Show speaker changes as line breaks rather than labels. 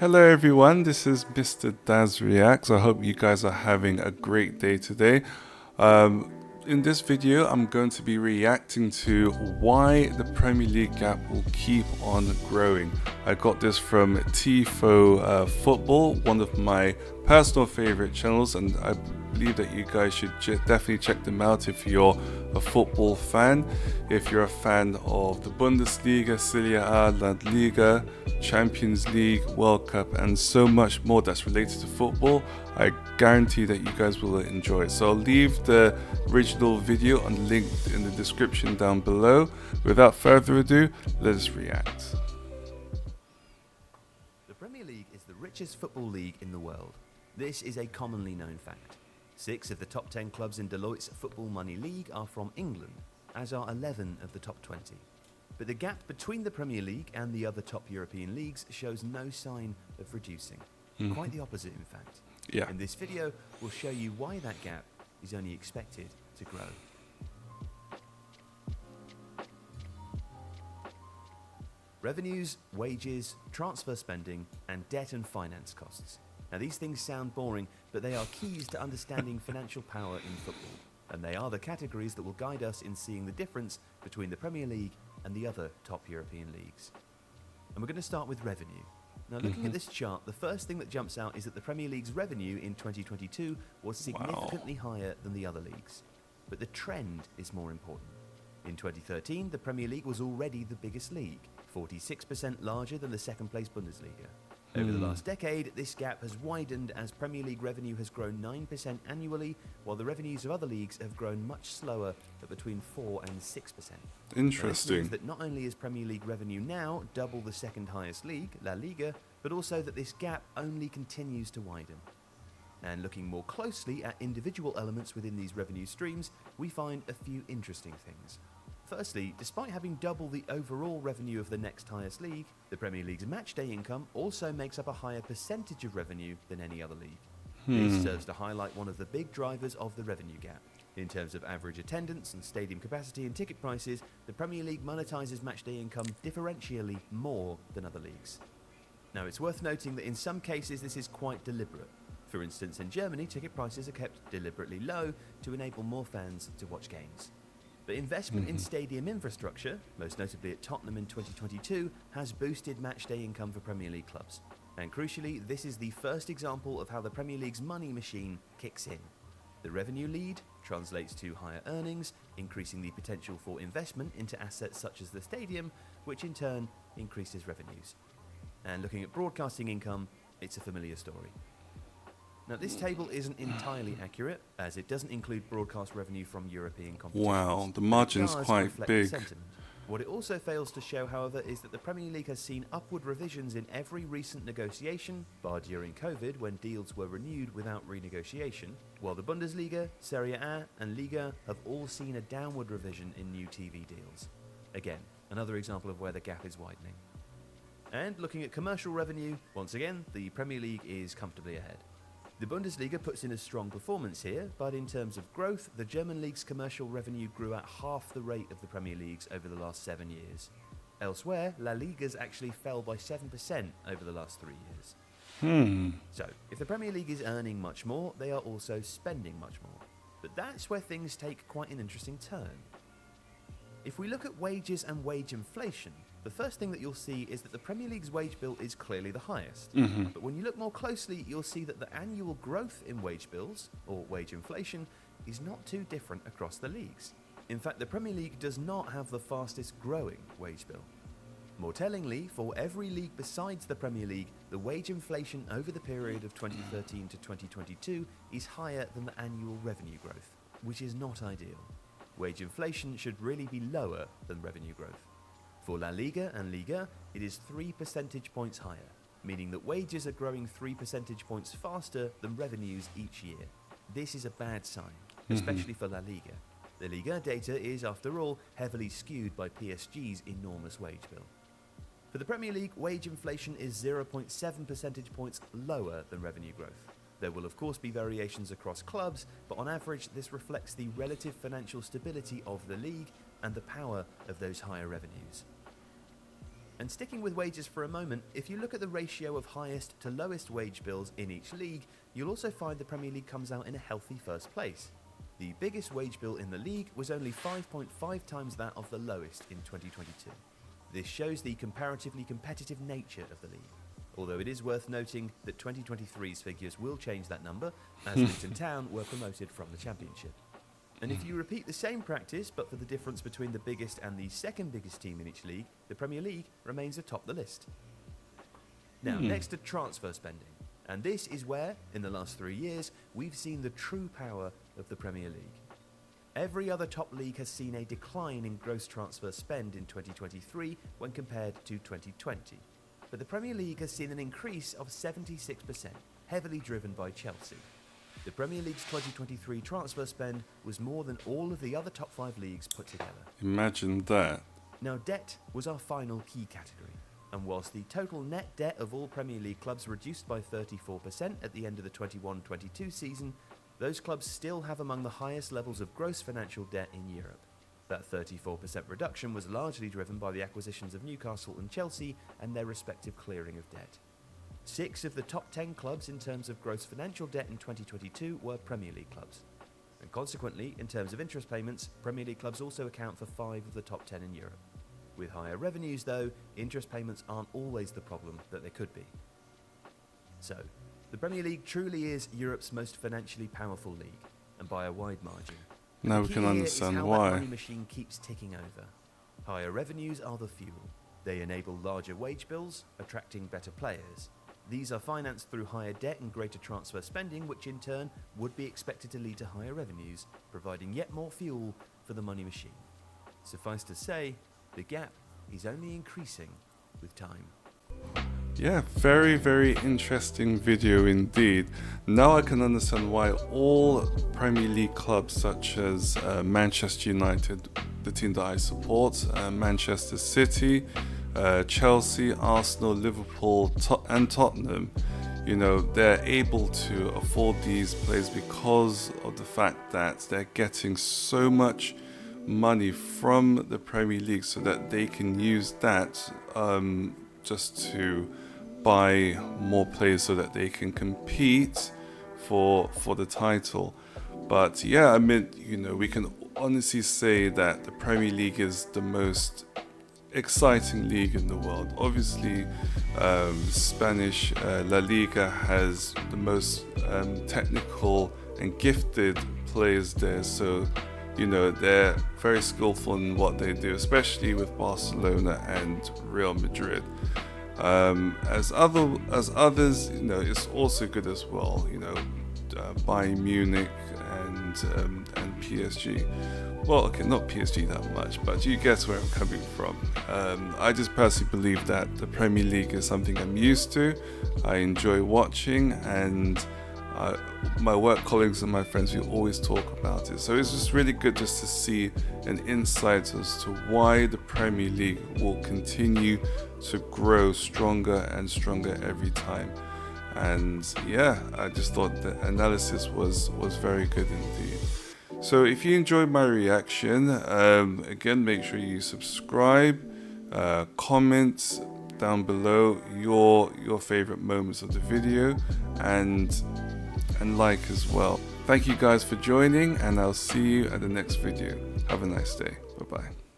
Hello everyone, this is Mr. Daz Reacts. I hope you guys are having a great day today. In this video, I'm going to be reacting to why the Premier League gap will keep on growing. I got this from Tifo Football, one of my personal favorite channels, and I believe that you guys should definitely check them out if you're a football fan. If you're a fan of the Bundesliga, Serie A, La Liga, Champions League, World Cup, and so much more that's related to football, I guarantee that you guys will enjoy it. So I'll leave the original video linked in the description down below. Without further ado, let us react.
The Premier League is the richest football league in the world. This is a commonly known fact. 6 of the top 10 clubs in Deloitte's Football Money League are from England, as are 11 of the top 20. But the gap between the Premier League and the other top European leagues shows no sign of reducing. Quite the opposite, in fact.
Yeah.
In this video, we'll show you why that gap is only expected to grow. Revenues, wages, transfer spending, and debt and finance costs. Now, these things sound boring, but they are keys to understanding financial power in football, and they are the categories that will guide us in seeing the difference between the Premier League and the other top European leagues. And we're going to start with revenue. Now, looking at this chart, the first thing that jumps out is that the Premier League's revenue in 2022 was significantly higher than the other leagues. But the trend is more important. In 2013, the Premier League was already the biggest league, 46% larger than the second-place Bundesliga. Over the last decade, this gap has widened as Premier League revenue has grown 9% annually, while the revenues of other leagues have grown much slower at between 4 and 6%.
Interesting.
This means that not only is Premier League revenue now double the second highest league, La Liga, but also that this gap only continues to widen. And looking more closely at individual elements within these revenue streams, we find a few interesting things. Firstly, despite having double the overall revenue of the next highest league, the Premier League's matchday income also makes up a higher percentage of revenue than any other league. This serves to highlight one of the big drivers of the revenue gap. In terms of average attendance and stadium capacity and ticket prices, the Premier League monetizes matchday income differentially more than other leagues. Now, it's worth noting that in some cases this is quite deliberate. For instance, in Germany, ticket prices are kept deliberately low to enable more fans to watch games. But investment in stadium infrastructure, most notably at Tottenham in 2022, has boosted matchday income for Premier League clubs. And crucially, this is the first example of how the Premier League's money machine kicks in. The revenue lead translates to higher earnings, increasing the potential for investment into assets such as the stadium, which in turn increases revenues. And looking at broadcasting income, it's a familiar story. Now, this table isn't entirely accurate, as it doesn't include broadcast revenue from European competitions.
Wow, the
but it
margin's
does
quite
reflect
big.
the sentiment. What it also fails to show, however, is that the Premier League has seen upward revisions in every recent negotiation, bar during COVID when deals were renewed without renegotiation, while the Bundesliga, Serie A, and Liga have all seen a downward revision in new TV deals. Again, another example of where the gap is widening. And looking at commercial revenue, once again, the Premier League is comfortably ahead. The Bundesliga puts in a strong performance here, but in terms of growth, the German league's commercial revenue grew at half the rate of the Premier League's over the last 7 years. Elsewhere, La Liga's actually fell by 7% over the last 3 years. So, if the Premier League is earning much more, they are also spending much more. But that's where things take quite an interesting turn. If we look at wages and wage inflation, the first thing that you'll see is that the Premier League's wage bill is clearly the highest. But when you look more closely, you'll see that the annual growth in wage bills, or wage inflation, is not too different across the leagues. In fact, the Premier League does not have the fastest growing wage bill. More tellingly, for every league besides the Premier League, the wage inflation over the period of 2013 to 2022 is higher than the annual revenue growth, which is not ideal. Wage inflation should really be lower than revenue growth. For La Liga and Liga, it is 3 percentage points higher, meaning that wages are growing 3 percentage points faster than revenues each year. This is a bad sign, especially for La Liga. The Liga data is, after all, heavily skewed by PSG's enormous wage bill. For the Premier League, wage inflation is 0.7 percentage points lower than revenue growth. There will of course be variations across clubs, but on average this reflects the relative financial stability of the league and the power of those higher revenues. And sticking with wages for a moment, if you look at the ratio of highest to lowest wage bills in each league, you'll also find the Premier League comes out in a healthy first place. The biggest wage bill in the league was only 5.5 times that of the lowest in 2022. This shows the comparatively competitive nature of the league. Although it is worth noting that 2023's figures will change that number, as Luton Town were promoted from the Championship. And if you repeat the same practice, but for the difference between the biggest and the second biggest team in each league, the Premier League remains atop the list. Now, next to transfer spending. And this is where, in the last 3 years, we've seen the true power of the Premier League. Every other top league has seen a decline in gross transfer spend in 2023 when compared to 2020. But the Premier League has seen an increase of 76%, heavily driven by Chelsea. The Premier League's 2023 transfer spend was more than all of the other top 5 leagues put together.
Imagine that.
Now, debt was our final key category. And whilst the total net debt of all Premier League clubs reduced by 34% at the end of the 21-22 season, those clubs still have among the highest levels of gross financial debt in Europe. That 34% reduction was largely driven by the acquisitions of Newcastle and Chelsea and their respective clearing of debt. 6 of the top 10 clubs in terms of gross financial debt in 2022 were Premier League clubs. And consequently, in terms of interest payments, Premier League clubs also account for 5 of the top 10 in Europe. With higher revenues, though, interest payments aren't always the problem that they could be. So, the Premier League truly is Europe's most financially powerful league, and by a wide margin.
Now we can understand
how
why.
that money machine keeps ticking over. Higher revenues are the fuel. They enable larger wage bills, attracting better players. These are financed through higher debt and greater transfer spending, which in turn would be expected to lead to higher revenues, providing yet more fuel for the money machine. Suffice to say, the gap is only increasing with time.
Yeah, very, very interesting video indeed. Now I can understand why all Premier League clubs such as Manchester United, the team that I support, Manchester City, Chelsea, Arsenal, Liverpool and Tottenham, you know, they're able to afford these players because of the fact that they're getting so much money from the Premier League so that they can use that just to buy more players so that they can compete for the title. But yeah, I mean, you know, we can honestly say that the Premier League is the most exciting league in the world. Obviously, Spanish La Liga has the most technical and gifted players there, so you know, they're very skillful in what they do, especially with Barcelona and Real Madrid. As others, you know, it's also good as well. You know, Bayern Munich and PSG. Well, okay, not PSG that much, but you guess where I'm coming from. I just personally believe that the Premier League is something I'm used to. I enjoy watching, and my work colleagues and my friends, we always talk about it. So it's just really good just to see an insight as to why the Premier League will continue to grow stronger and stronger every time. And yeah, I just thought the analysis was very good indeed. So if you enjoyed my reaction, again, make sure you subscribe, comment down below your favorite moments of the video, and like as well. Thank you guys for joining, and I'll see you at the next video. Have a nice day. Bye bye.